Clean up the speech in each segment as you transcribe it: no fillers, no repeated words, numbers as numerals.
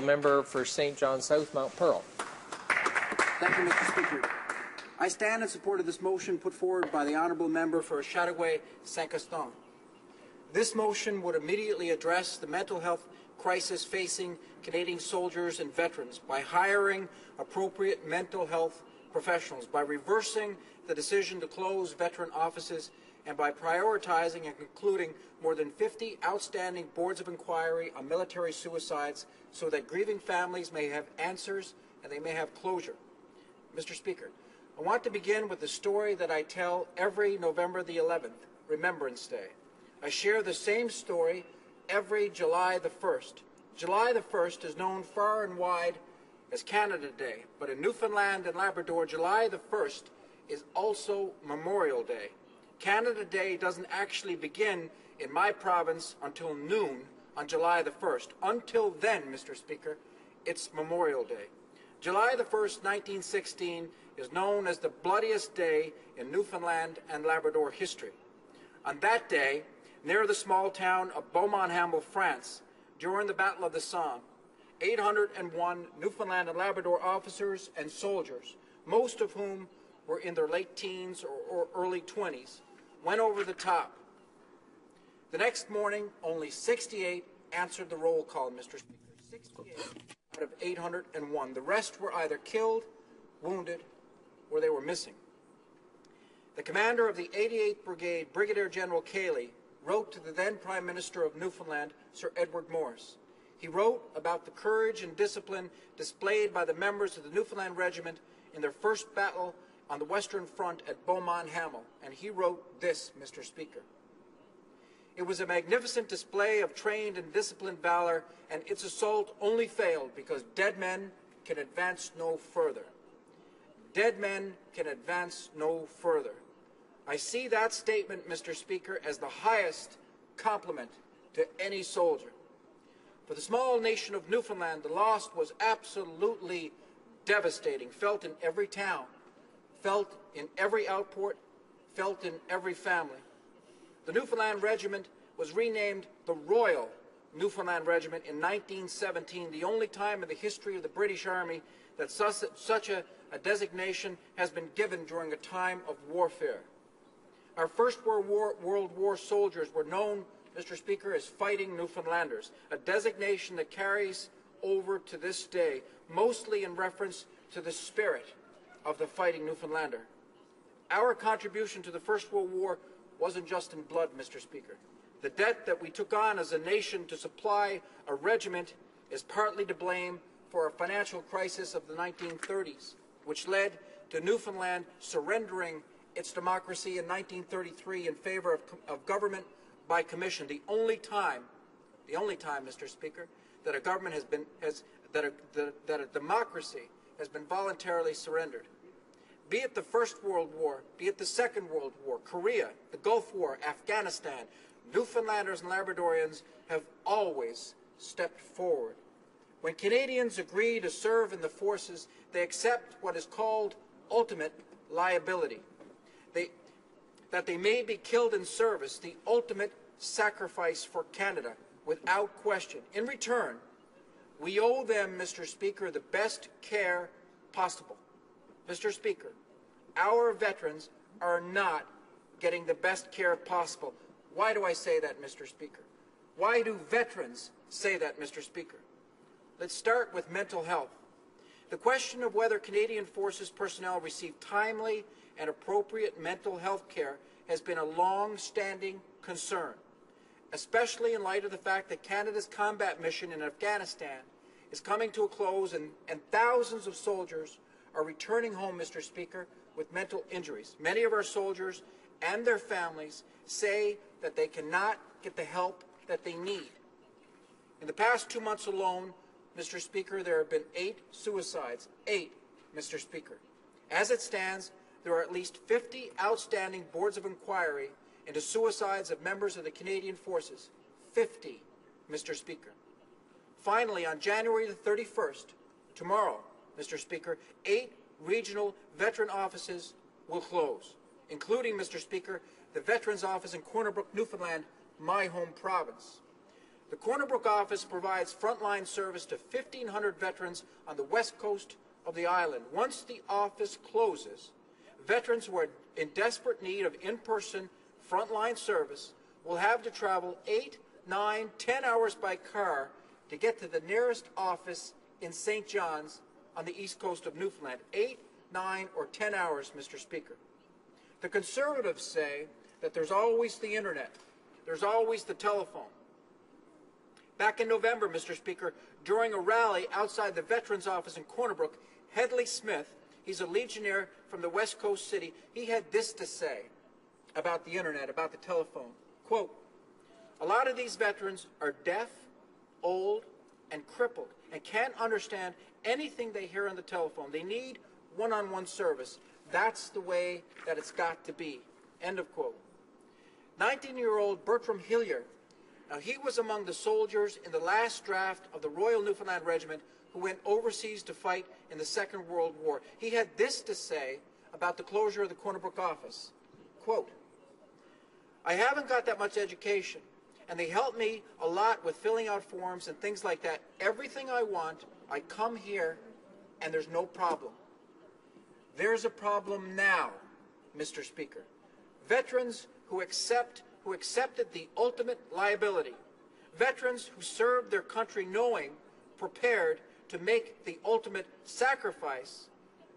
Member for St. John South, Mount Pearl. Thank you, Mr. Speaker. I stand in support of this motion put forward by the Honourable Member for Chateauguay-Saint-Castin. This motion would immediately address the mental health crisis facing Canadian soldiers and veterans by hiring appropriate mental health professionals, by reversing the decision to close veteran offices, and by prioritizing and concluding more than 50 outstanding boards of inquiry on military suicides so that grieving families may have answers and they may have closure. Mr. Speaker, I want to begin with the story that I tell every November the 11th, Remembrance Day. I share the same story every July the 1st. July the 1st is known far and wide as Canada Day, but in Newfoundland and Labrador, July the 1st is also Memorial Day. Canada Day doesn't actually begin in my province until noon on July the 1st. Until then, Mr. Speaker, it's Memorial Day. July the 1st, 1916 is known as the bloodiest day in Newfoundland and Labrador history. On that day, near the small town of Beaumont-Hamel, France, during the Battle of the Somme, 801 Newfoundland and Labrador officers and soldiers, most of whom were in their late teens or early 20s, went over the top. The next morning, only 68 answered the roll call, Mr. Speaker. 68 out of 801. The rest were either killed, wounded, or they were missing. The commander of the 88th Brigade, Brigadier General Cleary, wrote to the then Prime Minister of Newfoundland, Sir Edward Morris. He wrote about the courage and discipline displayed by the members of the Newfoundland Regiment in their first battle on the Western Front at Beaumont-Hamel, and he wrote this, Mr. Speaker. It was a magnificent display of trained and disciplined valor, and its assault only failed because dead men can advance no further. Dead men can advance no further. I see that statement, Mr. Speaker, as the highest compliment to any soldier. For the small nation of Newfoundland, the loss was absolutely devastating, felt in every town, felt in every outport, felt in every family. The Newfoundland Regiment was renamed the Royal Newfoundland Regiment in 1917, the only time in the history of the British Army that such a designation has been given during a time of warfare. Our First World War soldiers were known, Mr. Speaker, as Fighting Newfoundlanders, a designation that carries over to this day, mostly in reference to the spirit of the Fighting Newfoundlander. Our contribution to the First World War wasn't just in blood, Mr. Speaker. The debt that we took on as a nation to supply a regiment is partly to blame for a financial crisis of the 1930s, which led to Newfoundland surrendering its democracy in 1933 in favor of government by commission, the only time, Mr. Speaker, that a government that a democracy has been voluntarily surrendered. Be it the First World War, be it the Second World War, Korea, the Gulf War, Afghanistan, Newfoundlanders and Labradorians have always stepped forward. When Canadians agree to serve in the forces, they accept what is called ultimate liability. That they may be killed in service, the ultimate sacrifice for Canada, without question. In return, we owe them, Mr. Speaker, the best care possible. Mr. Speaker, our veterans are not getting the best care possible. Why do I say that, Mr. Speaker? Why do veterans say that, Mr. Speaker? Let's start with mental health. The question of whether Canadian Forces personnel receive timely and appropriate mental health care has been a long-standing concern, especially in light of the fact that Canada's combat mission in Afghanistan is coming to a close and thousands of soldiers are returning home, Mr. Speaker, with mental injuries. Many of our soldiers and their families say that they cannot get the help that they need. In the past 2 months alone, Mr. Speaker, there have been 8 suicides. 8, Mr. Speaker. As it stands, there are at least 50 outstanding boards of inquiry into suicides of members of the Canadian Forces. 50, Mr. Speaker. Finally, on January the 31st, tomorrow, Mr. Speaker, 8 regional veteran offices will close, including, Mr. Speaker, the Veterans Office in Corner Brook, Newfoundland, my home province. The Corner Brook office provides frontline service to 1,500 veterans on the west coast of the island. Once the office closes, veterans who are in desperate need of in-person frontline service will have to travel 8, 9, 10 hours by car to get to the nearest office in St. John's on the east coast of Newfoundland. 8, 9, or 10 hours, Mr. Speaker. The Conservatives say that there's always the internet, there's always the telephone. Back in November, Mr. Speaker, during a rally outside the Veterans Office in Corner Brook, Headley Smith, he's a Legionnaire from the West Coast city, he had this to say about the internet, about the telephone. Quote, "A lot of these veterans are deaf, old, and crippled and can't understand anything they hear on the telephone. They need one-on-one service. That's the way that it's got to be." End of quote. 19-year-old Bertram Hillier, now he was among the soldiers in the last draft of the Royal Newfoundland Regiment who went overseas to fight in the Second World War. He had this to say about the closure of the Corner Brook office. Quote, "I haven't got that much education, and they help me a lot with filling out forms and things like that. Everything I want, I come here, and there's no problem." There's a problem now, Mr. Speaker. Veterans who accepted the ultimate liability, veterans who served their country knowing, prepared to make the ultimate sacrifice,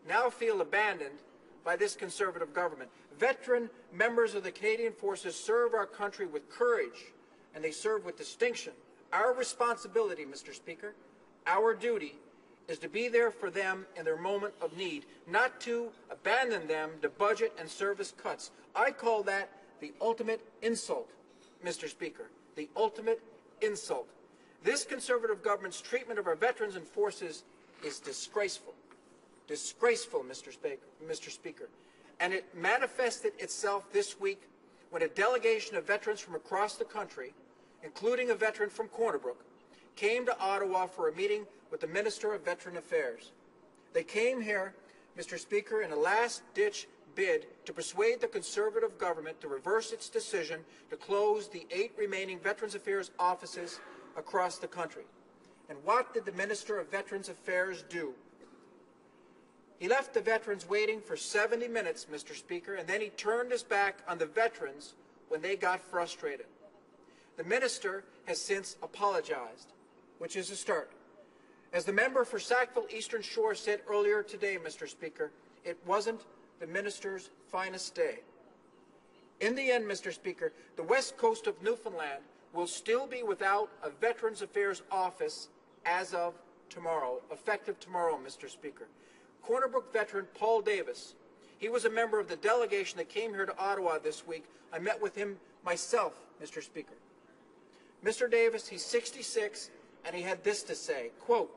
now feel abandoned by this Conservative government. Veteran members of the Canadian Forces serve our country with courage, and they serve with distinction. Our responsibility, Mr. Speaker, our duty, is to be there for them in their moment of need, not to abandon them to budget and service cuts. I call that the ultimate insult, Mr. Speaker, the ultimate insult. This Conservative government's treatment of our veterans and forces is disgraceful. Disgraceful, Mr. Speaker. And it manifested itself this week when a delegation of veterans from across the country, including a veteran from Corner Brook, came to Ottawa for a meeting with the Minister of Veteran Affairs. They came here, Mr. Speaker, in a last-ditch bid to persuade the Conservative government to reverse its decision to close the 8 remaining Veterans Affairs offices across the country. And what did the Minister of Veterans Affairs do? He left the veterans waiting for 70 minutes, Mr. Speaker, and then he turned his back on the veterans when they got frustrated. The minister has since apologized, which is a start. As the member for Sackville Eastern Shore said earlier today, Mr. Speaker, it wasn't the minister's finest day. In the end, Mr. Speaker, the west coast of Newfoundland will still be without a Veterans Affairs office as of tomorrow, effective tomorrow, Mr. Speaker. Corner Brook veteran Paul Davis, he was a member of the delegation that came here to Ottawa this week. I met with him myself, Mr. Speaker. Mr. Davis, he's 66, and he had this to say, quote,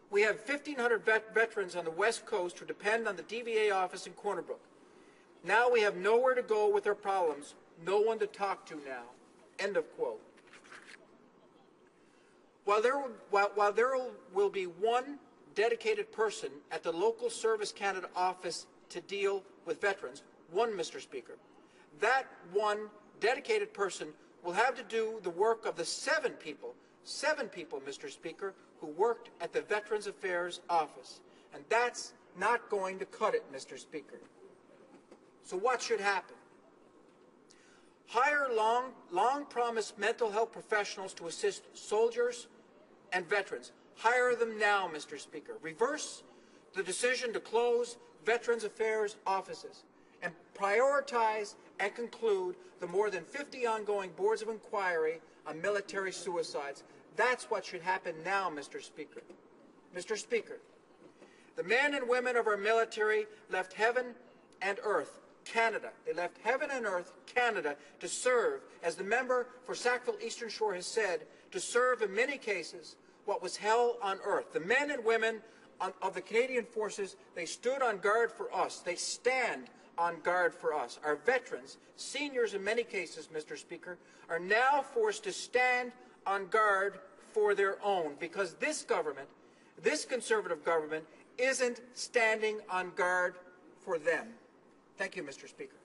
"We have 1,500 veterans on the West Coast who depend on the DVA office in Corner Brook. Now we have nowhere to go with our problems, no one to talk to now." End of quote. While there will be one dedicated person at the local Service Canada office to deal with veterans, one, Mr. Speaker, that one dedicated person will have to do the work of the seven people, Mr. Speaker, who worked at the Veterans Affairs office. And that's not going to cut it, Mr. Speaker. So what should happen? Hire long-promised mental health professionals to assist soldiers and veterans. Hire them now, Mr. Speaker. Reverse the decision to close Veterans Affairs offices and prioritize and conclude the more than 50 ongoing boards of inquiry on military suicides. That's what should happen now, Mr. Speaker. Mr. Speaker, the men and women of our military left heaven and earth, Canada. They left heaven and earth, Canada, to serve, as the member for Sackville Eastern Shore has said, to serve in many cases what was hell on earth. The men and women of the Canadian Forces, they stood on guard for us. They stand on guard for us. Our veterans, seniors in many cases, Mr. Speaker, are now forced to stand on guard for their own because this government, this Conservative government, isn't standing on guard for them. Thank you, Mr. Speaker.